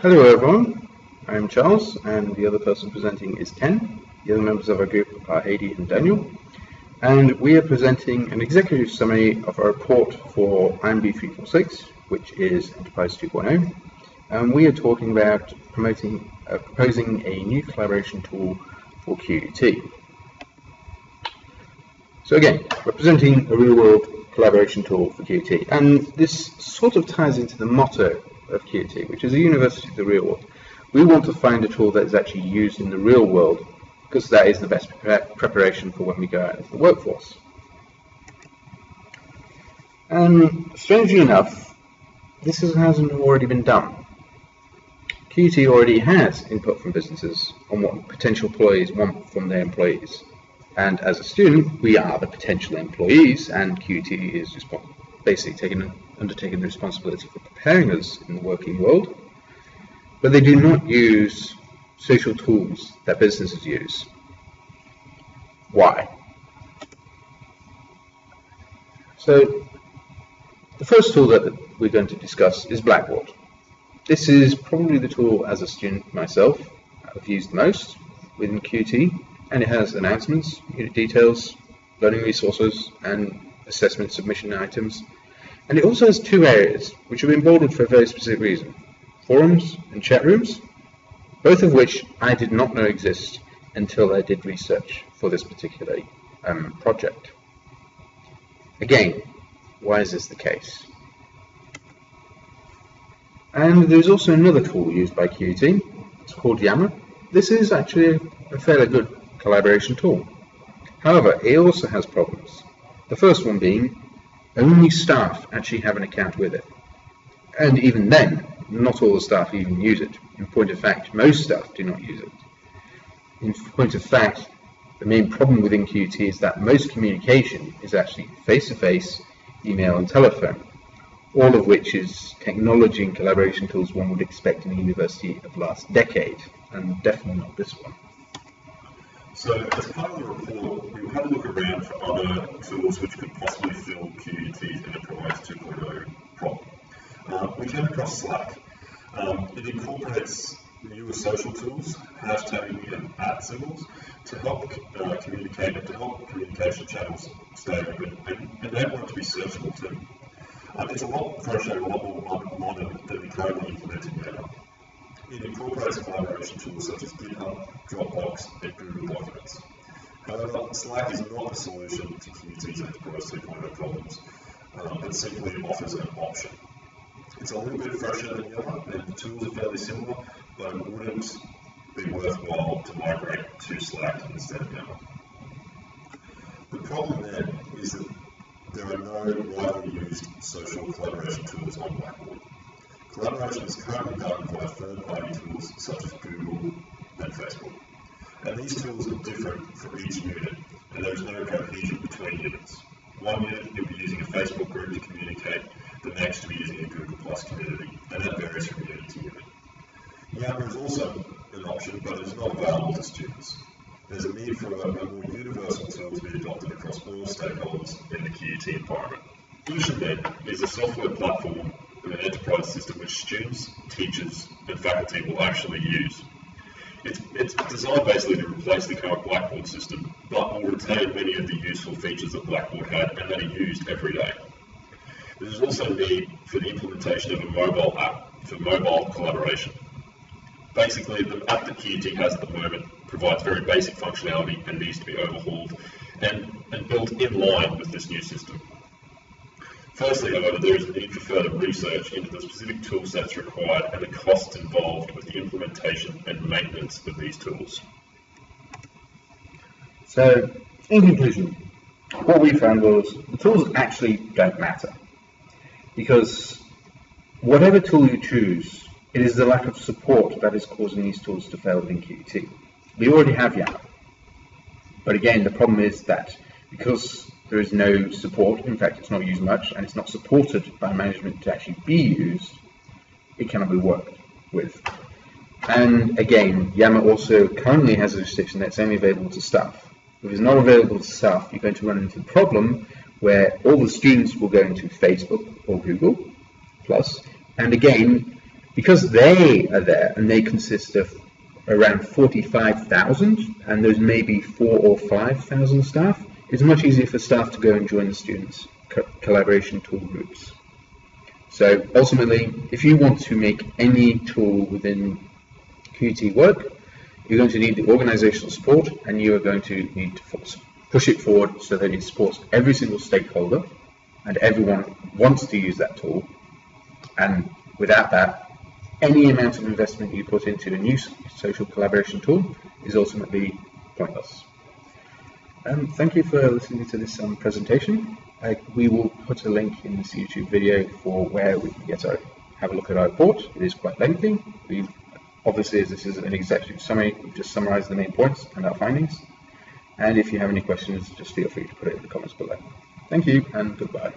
Hello everyone, I'm Charles and the other person presenting is Ken. The other members of our group are Heidi and Daniel. And we are presenting an executive summary of our report for INB346, which is Enterprise 2.0. And we are talking about proposing a new collaboration tool for QUT. So again, we're presenting a real-world collaboration tool for QUT, and this sort of ties into the motto of QUT, which is a university of the real world. We want to find a tool that is actually used in the real world, because that is the best preparation for when we go out into the workforce. And strangely enough, this hasn't already been done. QUT already has input from businesses on what potential employees want from their employees. And as a student, we are the potential employees, and QUT is basically undertaking the responsibility for preparing us in the working world. But they do not use social tools that businesses use. Why? So, the first tool that we're going to discuss is Blackboard. This is probably the tool, as a student myself, I've used most within QUT, and it has announcements, unit details, learning resources, and assessment submission items. And it also has two areas, which have been bolded for a very specific reason: forums and chat rooms, both of which I did not know exist until I did research for this particular project. Again, why is this the case? And there's also another tool used by QUT. It's called Yammer. This is actually a fairly good collaboration tool. However, it also has problems. The first one being, only staff actually have an account with it. And even then, not all the staff even use it. In point of fact, most staff do not use it. In point of fact, the main problem within QUT is that most communication is actually face-to-face, email and telephone, all of which is technology and collaboration tools one would expect in a university of last decade, and definitely not this one. So, as part of the report, we had a look around for other tools which could possibly fill QUT's Enterprise 2.0 problem. We came across Slack. It incorporates newer social tools, hashtagging and @ symbols, to help communicate and to help communication channels stay open and enable it to be searchable too. It's a lot fresher, a lot more modern than the currently implemented Yammer. It incorporates collaboration tools such as GitHub, Dropbox, and Google Documents. However, Slack is not a solution to QUT's Enterprise 2.0 problems, but simply offers an option. It's a little bit fresher than Yammer, and the tools are fairly similar, but it wouldn't be worthwhile to migrate to Slack instead of Yammer. The problem then is that there are no widely used social collaboration tools on Blackboard. Collaboration is currently done via third-party tools such as Google and Facebook. And these tools are different for each unit, and there is no cohesion between units. One unit will be using a Facebook group to communicate, the next will be using a Google Plus community, and that varies from unit to unit. Yammer is also an option, but it is not available to students. There's a need for a more universal tool to be adopted across all stakeholders in the QUT environment. Solution then is a software platform with an enterprise system which students, teachers, and faculty will actually use. It's designed basically to replace the current Blackboard system, but will retain many of the useful features that Blackboard had and that are used every day. There's also a need for the implementation of a mobile app for mobile collaboration. Basically, the app that QUT has at the moment provides very basic functionality and needs to be overhauled and built in line with this new system. Firstly, however, there is a need for further research into the specific tool sets required and the costs involved with the implementation and maintenance of these tools. So, in conclusion, what we found was the tools actually don't matter, because whatever tool you choose, it is the lack of support that is causing these tools to fail within QUT. We already have Yammer, but again, the problem is that because there is no support, in fact it's not used much, and it's not supported by management to actually be used, it cannot be worked with. And again, Yammer also currently has a restriction that's only available to staff. If it's not available to staff, you're going to run into the problem where all the students will go into Facebook or Google Plus, and again, Because they are there and they consist of around 45,000, and there's maybe 4,000 or 5,000 staff, it's much easier for staff to go and join the students' collaboration tool groups. So ultimately, if you want to make any tool within QUT work, you're going to need the organizational support, and you are going to need to push it forward so that it supports every single stakeholder and everyone wants to use that tool. And without that, any amount of investment you put into a new social collaboration tool is ultimately pointless. Thank you for listening to this presentation. We will put a link in this YouTube video for where we can have a look at our report. It is quite lengthy. Obviously, as this is an executive summary, we've just summarized the main points and our findings. And if you have any questions, just feel free to put it in the comments below. Thank you and goodbye.